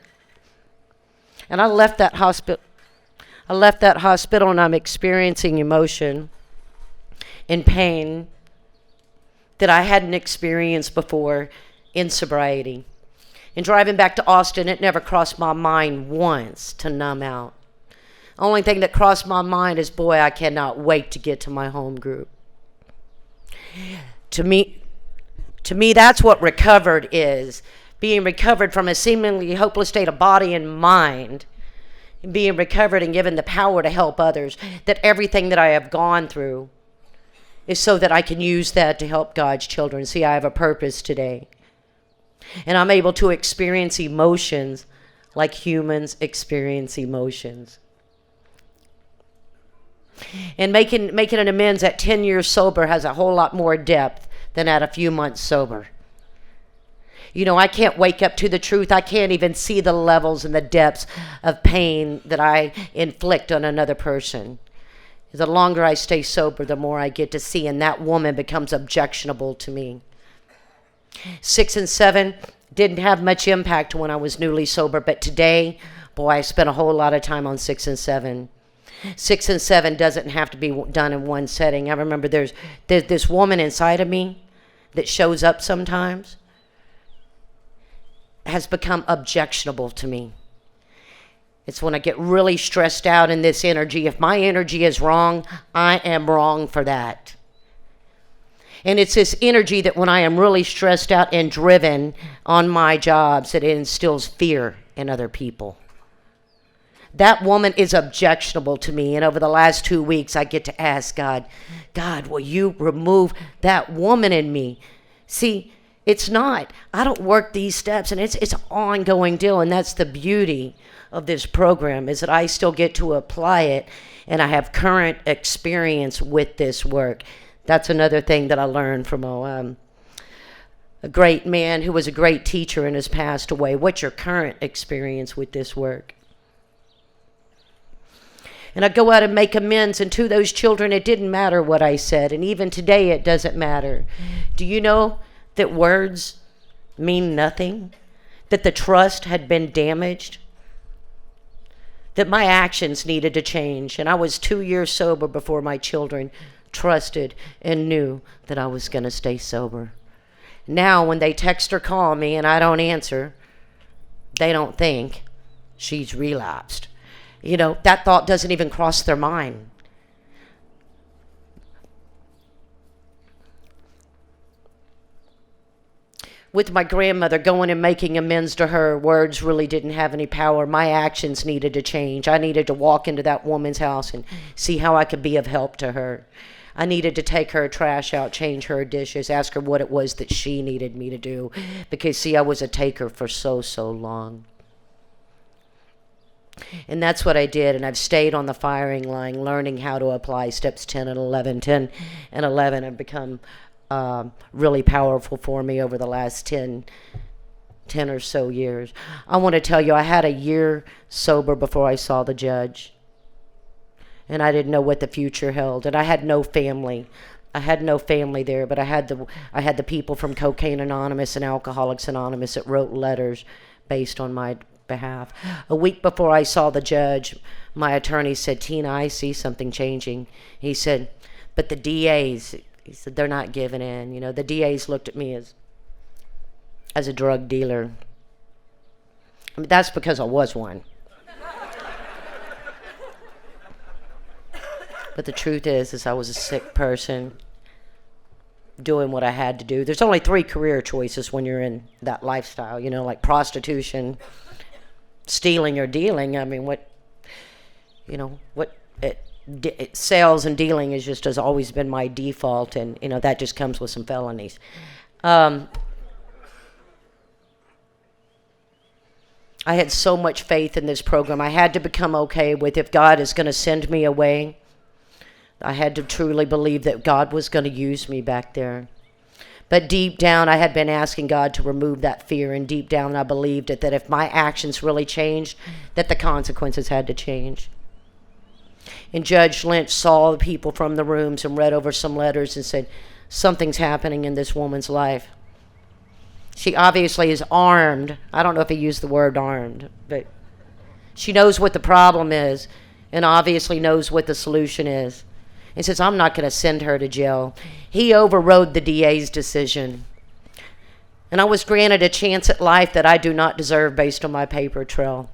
And I left that hospital and I'm experiencing emotion and pain that I hadn't experienced before in sobriety. And driving back to Austin, it never crossed my mind once to numb out. Only thing that crossed my mind is, boy, I cannot wait to get to my home group. To me, that's what recovered is. Being recovered from a seemingly hopeless state of body and mind. Being recovered and given the power to help others. That everything that I have gone through is so that I can use that to help God's children. See, I have a purpose today. And I'm able to experience emotions like humans experience emotions. And making an amends at 10 years sober has a whole lot more depth than at a few months sober. You know, I can't wake up to the truth. I can't even see the levels and the depths of pain that I inflict on another person. The longer I stay sober, the more I get to see, and that woman becomes objectionable to me. 6 and 7 didn't have much impact when I was newly sober, but today, boy, I spent a whole lot of time on 6 and 7. 6 and 7 doesn't have to be done in one setting. I remember there's this woman inside of me that shows up sometimes, has become objectionable to me. It's when I get really stressed out in this energy. If my energy is wrong, I am wrong for that. And it's this energy that when I am really stressed out and driven on my jobs, that it instills fear in other people. That woman is objectionable to me. And over the last 2 weeks, I get to ask God, will you remove that woman in me? See, it's not. I don't work these steps, and it's an ongoing deal. And that's the beauty of this program, is that I still get to apply it, and I have current experience with this work. That's another thing that I learned from a great man who was a great teacher and has passed away. What's your current experience with this work? And I go out and make amends, and to those children, it didn't matter what I said, and even today it doesn't matter. Do you know that words mean nothing? That the trust had been damaged? That my actions needed to change, and I was 2 years sober before my children trusted and knew that I was going to stay sober. Now when they text or call me and I don't answer, they don't think she's relapsed. You know, that thought doesn't even cross their mind. with my grandmother, going and making amends to her. Words really didn't have any power. My actions needed to change. I needed to walk into that woman's house and see how I could be of help to her. I needed to take her trash out, change her dishes, ask her what it was that she needed me to do. Because, see, I was a taker for so long. And that's what I did, and I've stayed on the firing line, learning how to apply steps 10 and 11. 10 and 11 have become really powerful for me over the last 10 or so years. I want to tell you, I had a year sober before I saw the judge. And I didn't know what the future held. And I had no family. I had no family there, but I had the people from Cocaine Anonymous and Alcoholics Anonymous that wrote letters based on my behalf. A week before I saw the judge, my attorney said, "Tina, I see something changing." He said, "But the DAs," he said, "they're not giving in. You know, the DAs looked at me as a drug dealer." I mean, that's because I was one. But the truth is I was a sick person doing what I had to do. There's only 3 career choices when you're in that lifestyle, you know, like prostitution, stealing, or dealing. I mean, sales and dealing has always been my default, and, you know, that just comes with some felonies. I had so much faith in this program. I had to become okay with, if God is going to send me away, I had to truly believe that God was going to use me back there. But deep down, I had been asking God to remove that fear, and deep down, I believed that if my actions really changed, that the consequences had to change. And Judge Lynch saw the people from the rooms and read over some letters and said, "Something's happening in this woman's life. She obviously is armed." I don't know if he used the word armed, but she knows what the problem is and obviously knows what the solution is. And says, "I'm not going to send her to jail." He overrode the DA's decision. And I was granted a chance at life that I do not deserve based on my paper trail.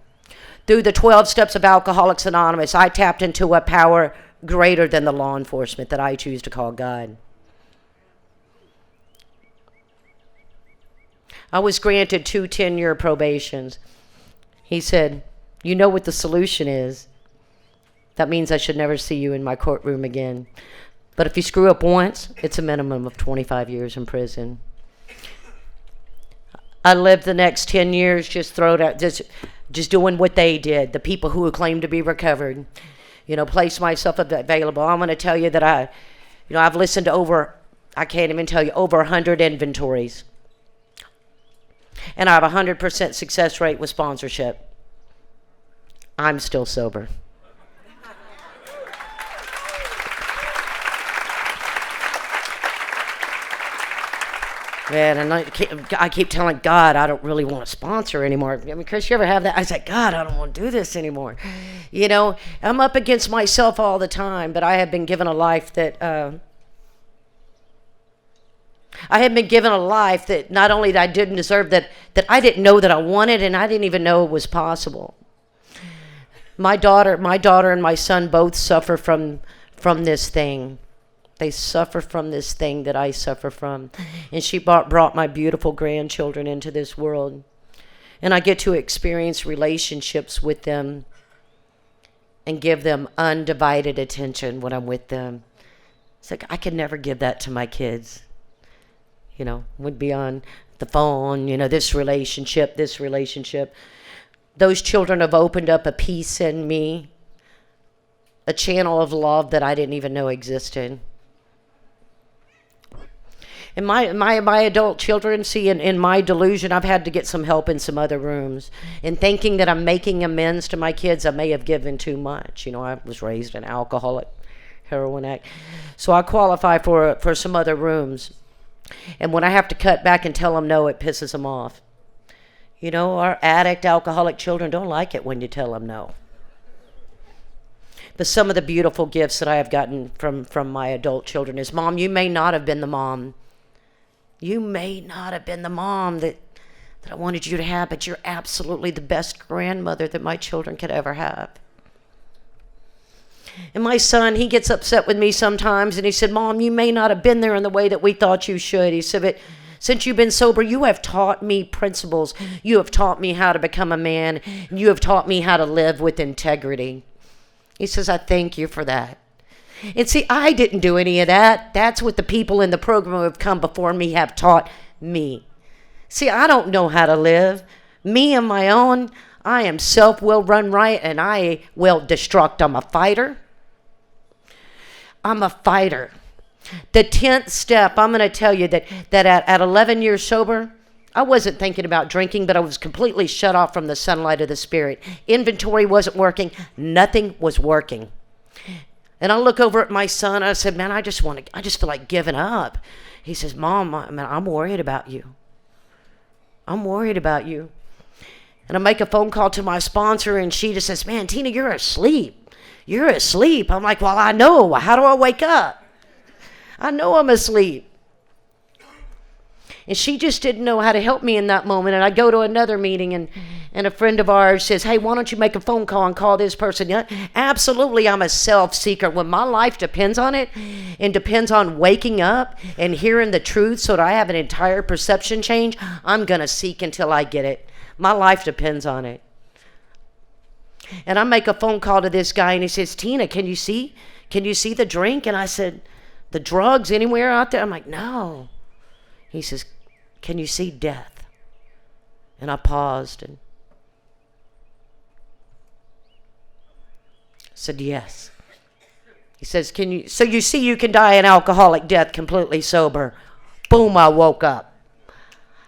Through the 12 steps of Alcoholics Anonymous, I tapped into a power greater than the law enforcement that I choose to call God. I was granted 2 10-year probations. He said, "You know what the solution is. That means I should never see you in my courtroom again. But if you screw up once, it's a minimum of 25 years in prison." I lived the next 10 years just doing what they did, the people who claimed to be recovered. You know, place myself available. I'm going to tell you that I've listened to I can't even tell you, over 100 inventories. And I have a 100% success rate with sponsorship. I'm still sober. Man, and I keep telling God I don't really want to sponsor anymore. I mean, Chris, you ever have that? I said, "God, I don't want to do this anymore." You know, I'm up against myself all the time, but I have been given a life that not only that I didn't deserve, that I didn't know that I wanted, and I didn't even know it was possible. My daughter and my son both suffer from this thing. They suffer from this thing that I suffer from. And she brought my beautiful grandchildren into this world. And I get to experience relationships with them and give them undivided attention when I'm with them. It's like I could never give that to my kids. You know, would be on the phone, you know, this relationship. Those children have opened up a peace in me, a channel of love that I didn't even know existed. And my adult children, see, in my delusion, I've had to get some help in some other rooms. And thinking that I'm making amends to my kids, I may have given too much. You know, I was raised an alcoholic, heroin addict. So I qualify for some other rooms. And when I have to cut back and tell them no, it pisses them off. You know, our addict, alcoholic children don't like it when you tell them no. But some of the beautiful gifts that I have gotten from my adult children is, "Mom, you may not have been the mom. You may not have been the mom that I wanted you to have, but you're absolutely the best grandmother that my children could ever have." And my son, he gets upset with me sometimes, and he said, "Mom, you may not have been there in the way that we thought you should." He said, Since you've been sober, you have taught me principles. You have taught me how to become a man. You have taught me how to live with integrity. He says, I thank you for that. And see, I didn't do any of that. That's what the people in the program who have come before me have taught me. See, I don't know how to live. Me on my own, I am self-will run right, and I will destruct. I'm a fighter. I'm a fighter. The 10th step, I'm going to tell you that at 11 years sober, I wasn't thinking about drinking, but I was completely shut off from the sunlight of the Spirit. Inventory wasn't working. Nothing was working. And I look over at my son, and I said, man, I just feel like giving up. He says, Mom, I'm worried about you. I'm worried about you. And I make a phone call to my sponsor, and she just says, man, Tina, you're asleep. You're asleep. I'm like, well, I know. How do I wake up? I know I'm asleep. And she just didn't know how to help me in that moment. And I go to another meeting, and a friend of ours says, hey, why don't you make a phone call and call this person? Yeah, absolutely, I'm a self-seeker. When my life depends on it and depends on waking up and hearing the truth so that I have an entire perception change, I'm going to seek until I get it. My life depends on it. And I make a phone call to this guy, and he says, Tina, can you see the drink? And I said, the drugs anywhere out there? I'm like, no. He says, can you see death? And I paused and said, yes. He says, so you see you can die an alcoholic death completely sober. Boom, I woke up.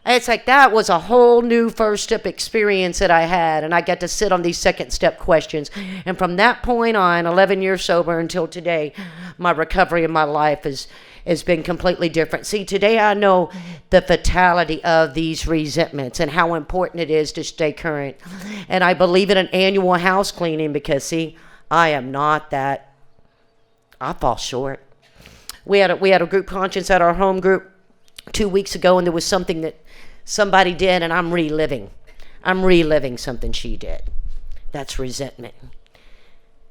And it's like that was a whole new first step experience that I had, and I got to sit on these second step questions. And from that point on, 11 years sober until today, my recovery in my life has been completely different. See, today I know the fatality of these resentments and how important it is to stay current. And I believe in an annual house cleaning because, see, I am not that. I fall short. We had a group conscience at our home group 2 weeks ago, and there was something that somebody did, and I'm reliving something she did. That's resentment.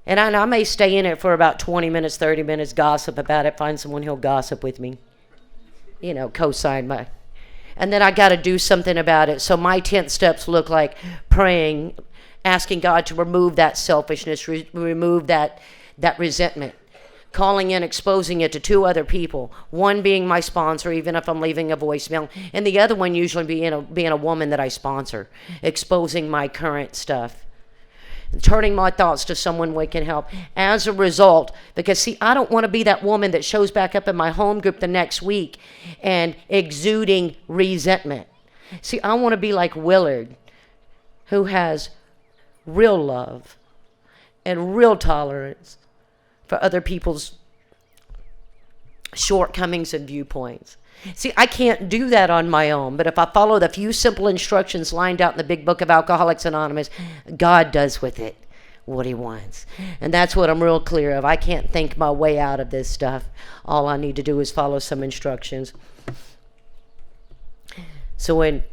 And I may stay in it for about 20 minutes, 30 minutes, gossip about it, find someone who'll gossip with me, co-sign my. And then I got to do something about it. So my 10th steps look like praying, asking God to remove that selfishness, remove that resentment, calling in, exposing it to 2 other people, one being my sponsor, even if I'm leaving a voicemail, and the other one usually being a woman that I sponsor, exposing my current stuff, turning my thoughts to someone we can help. As a result, because see, I don't want to be that woman that shows back up in my home group the next week and exuding resentment. See, I want to be like Willard, who has real love and real tolerance for other people's shortcomings and viewpoints. See, I can't do that on my own, but if I follow the few simple instructions lined out in the big book of Alcoholics Anonymous, God does with it what he wants. And that's what I'm real clear of. I can't think my way out of this stuff. All I need to do is follow some instructions. So in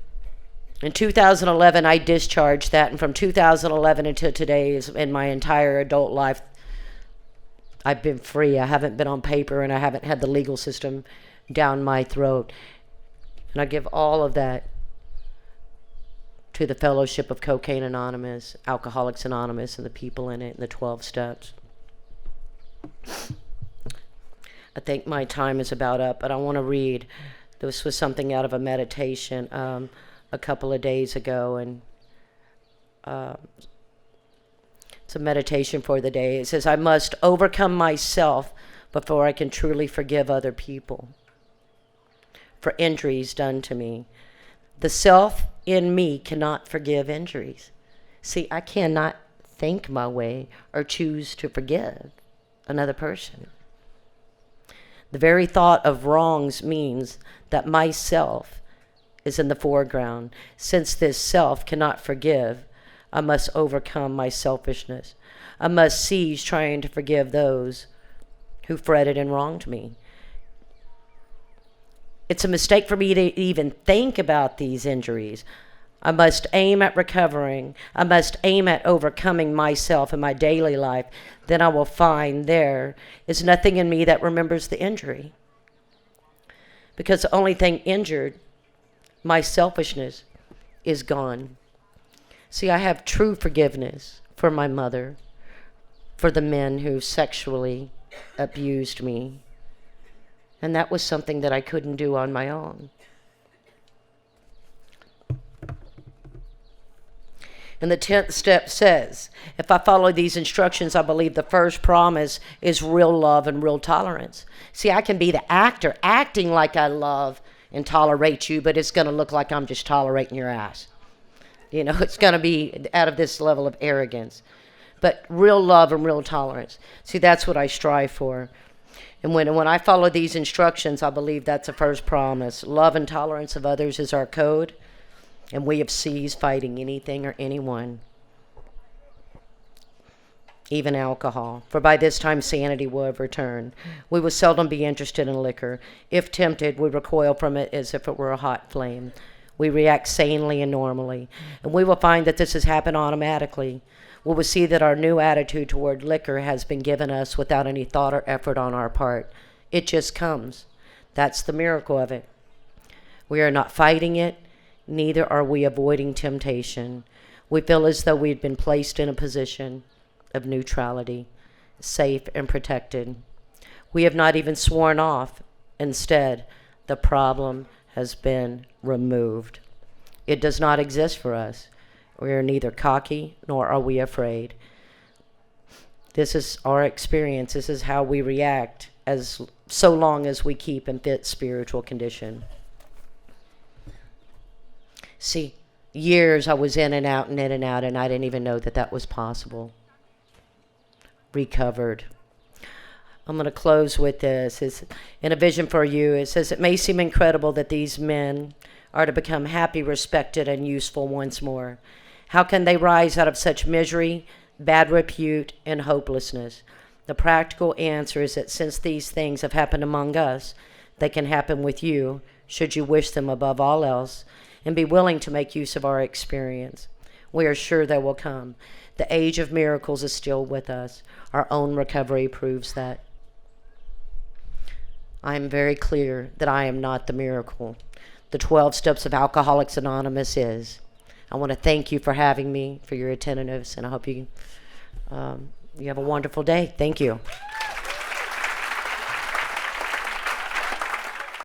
2011, I discharged that, and from 2011 until today, in my entire adult life, I've been free. I haven't been on paper, and I haven't had the legal system down my throat. And I give all of that to the Fellowship of Cocaine Anonymous, Alcoholics Anonymous, and the people in it, and the 12 steps. I think my time is about up, but I want to read. This was something out of a meditation a couple of days ago, and it's a meditation for the day. It says, I must overcome myself before I can truly forgive other people for injuries done to me. The self in me cannot forgive injuries. See, I cannot think my way or choose to forgive another person. The very thought of wrongs means that myself is in the foreground. Since this self cannot forgive, I must overcome my selfishness. I must cease trying to forgive those who fretted and wronged me. It's a mistake for me to even think about these injuries. I must aim at recovering. I must aim at overcoming myself in my daily life. Then I will find there is nothing in me that remembers the injury. Because the only thing injured My selfishness is gone. See, I have true forgiveness for my mother, for the men who sexually abused me. And that was something that I couldn't do on my own. And the 10th step says, if I follow these instructions, I believe the first promise is real love and real tolerance. See, I can be the actor acting like I love and tolerate you, but it's going to look like I'm just tolerating your ass. You know, it's going to be out of this level of arrogance. But real love and real tolerance. See, that's what I strive for. And when I follow these instructions, I believe that's the first promise. Love and tolerance of others is our code. And we have ceased fighting anything or anyone, even alcohol. For by this time sanity will have returned. We will seldom be interested in liquor. If tempted, we recoil from it as if it were a hot flame. We react sanely and normally. And we will find that this has happened automatically. We will see that our new attitude toward liquor has been given us without any thought or effort on our part. It just comes. That's the miracle of it. We are not fighting it. Neither are we avoiding temptation. We feel as though we'd been placed in a position of neutrality, safe and protected. We have not even sworn off. Instead, the problem has been removed. It does not exist for us. We are neither cocky nor are we afraid. This is our experience. This is how we react as so long as we keep in fit spiritual condition. See, years I was in and out, and I didn't even know that that was possible. Recovered. I'm going to close with this. It's in a vision for you. It says, it may seem incredible that these men are to become happy, respected, and useful once more. How can they rise out of such misery, bad repute, and hopelessness? The practical answer is that since these things have happened among us, they can happen with you, should you wish them above all else, and be willing to make use of our experience. We are sure they will come. The age of miracles is still with us. Our own recovery proves that. I am very clear that I am not the miracle. The 12 steps of Alcoholics Anonymous is. I want to thank you for having me, for your attentiveness, and I hope you have a wonderful day. Thank you.